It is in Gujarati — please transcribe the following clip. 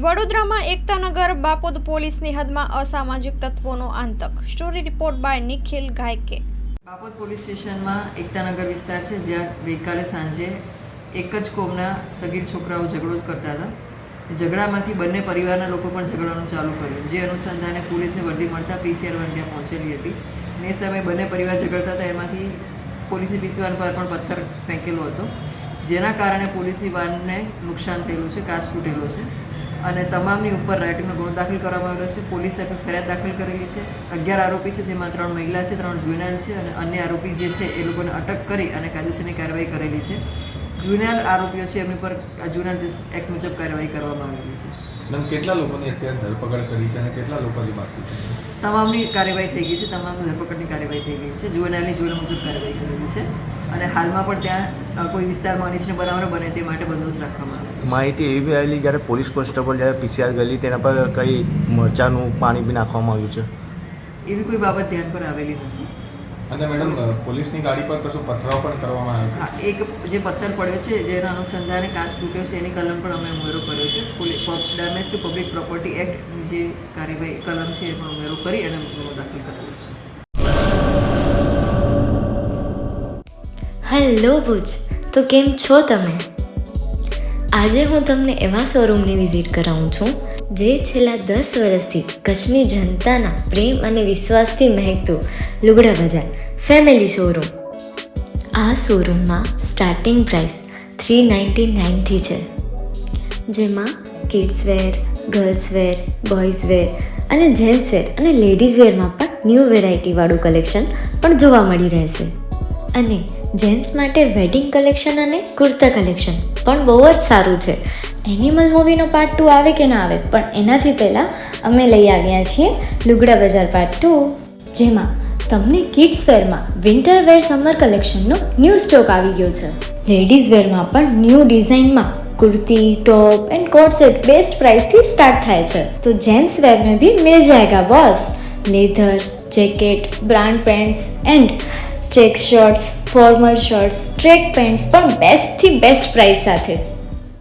વડોદરામાં એકતાનગર બાપોદ પોલીસની હદમાં અસામાજિક તત્વોનો આતંક. Story report by Nikhil Gayke. Bapod police સ્ટેશનમાં એકતાનગર વિસ્તાર છે, જ્યાં ગઈકાલે સાંજે એક જ કોમના સગીર છોકરાઓ ઝઘડો કરતા હતા. ઝઘડામાંથી બંને પરિવારના લોકો પણ ઝઘડવાનું ચાલુ કર્યું, જે અનુસંધાને પોલીસને વર્દી મળતા PCR વાન ત્યાં પહોંચેલી હતી. અને એ સમયે બંને પરિવાર ઝઘડતા હતા, એમાંથી પોલીસની PC વાન પર પણ પથ્થર ફેંકેલો હતો, જેના કારણે પોલીસની વાનને નુકસાન થયેલું છે, કાચ તૂટેલો છે અને તમામની ઉપર રાઇટિંગનો ગુનો દાખલ કરવામાં આવેલો છે. પોલીસે ફરિયાદ દાખલ કરેલી છે. 11 આરોપી છે, જેમાં 3 મહિલા છે, 3 જુવેનાઇલ છે અને અન્ય આરોપી જે છે એ લોકોને અટક કરી અને કાયદેસરની કાર્યવાહી કરેલી છે. જુવેનાઇલ આરોપીઓ છે એમની પર જુવેનાઇલ એક્ટ મુજબ કાર્યવાહી કરવામાં આવેલી છે. મેમ, કેટલા લોકોની અત્યારે ધરપકડ કરી છે અને કેટલા લોકોની બાકી છે? તમામની કાર્યવાહી થઈ ગઈ છે, તમામની ધરપકડની કાર્યવાહી થઈ ગઈ છે. જુવેનાઇલની જોડે મુજબ કાર્યવાહી કરેલી છે અને હાલમાં પણ ત્યાં કોઈ વિસ્તારમાં અનિચ્છનીય બનાવ ન બને તે માટે બંદોબસ્ત રાખવામાં આવે છે. માહિતી એવી આવેલી જ્યારે પોલીસ કોન્સ્ટેબલ જ્યારે PCR ગયેલી તેના પર કંઈ મરચાનું પાણી બી નાખવામાં આવ્યું છે? એવી કોઈ બાબત ધ્યાન પર આવેલી નથી. અને મેડમ, પોલીસની ગાડી પર કશો પથરાવ પણ કરવામાં આવ્યો? હા, એક જે પથ્થર પડ્યો છે, જેના અનુસંધાને કાચ તૂટ્યો છે, એની કલમ પણ અમે ઉમેરો કર્યો છે. ડેમેજ ટુ પબ્લિક પ્રોપર્ટી એક્ટની જે કાર્યવાહી કલમ છે એમાં ઉમેરો કરી અને ગુનો દાખલ કરેલો છે. હેલો ભુજ, તો કેમ છો તમે? આજે હું તમને એવા શોરૂમની વિઝિટ કરાવું છું જે છેલ્લા 10 વર્ષથી કચ્છની જનતાના પ્રેમ અને વિશ્વાસથી મહેકતું લુગડા બજાર ફેમિલી શોરૂમ. આ શોરૂમમાં સ્ટાર્ટિંગ પ્રાઇસ 399થી છે, જેમાં kids wear, girls wear, boys wear અને જેન્ટ્સ વેર અને લેડીઝ વેરમાં પણ ન્યૂ વેરાયટીવાળું કલેક્શન પણ જોવા મળી રહેશે. અને જેન્ટ્સ માટે વેડિંગ કલેક્શન અને કુર્તા કલેક્શન પણ બહુ જ સારું છે. એનિમલ મૂવીનો પાર્ટ 2 આવે કે ના આવે, પણ એનાથી પહેલાં અમે લઈ આવ્યા છીએ લુગડા બજાર પાર્ટ 2, જેમાં તમને કિડ્સ વેરમાં વિન્ટર વેર સમર કલેક્શનનો ન્યૂ સ્ટોક આવી ગયો છે. લેડીઝ વેરમાં પણ ન્યૂ ડિઝાઇનમાં kurti, top and coat set best price थी स्टार्ट થાય છે. तो जेंट्स वेयर में भी मिल जाएगा boss. Leather, jacket, brand pants and check shirts, formal shirts, track pants પણ બેસ્ટથી બેસ્ટ પ્રાઇસ સાથે.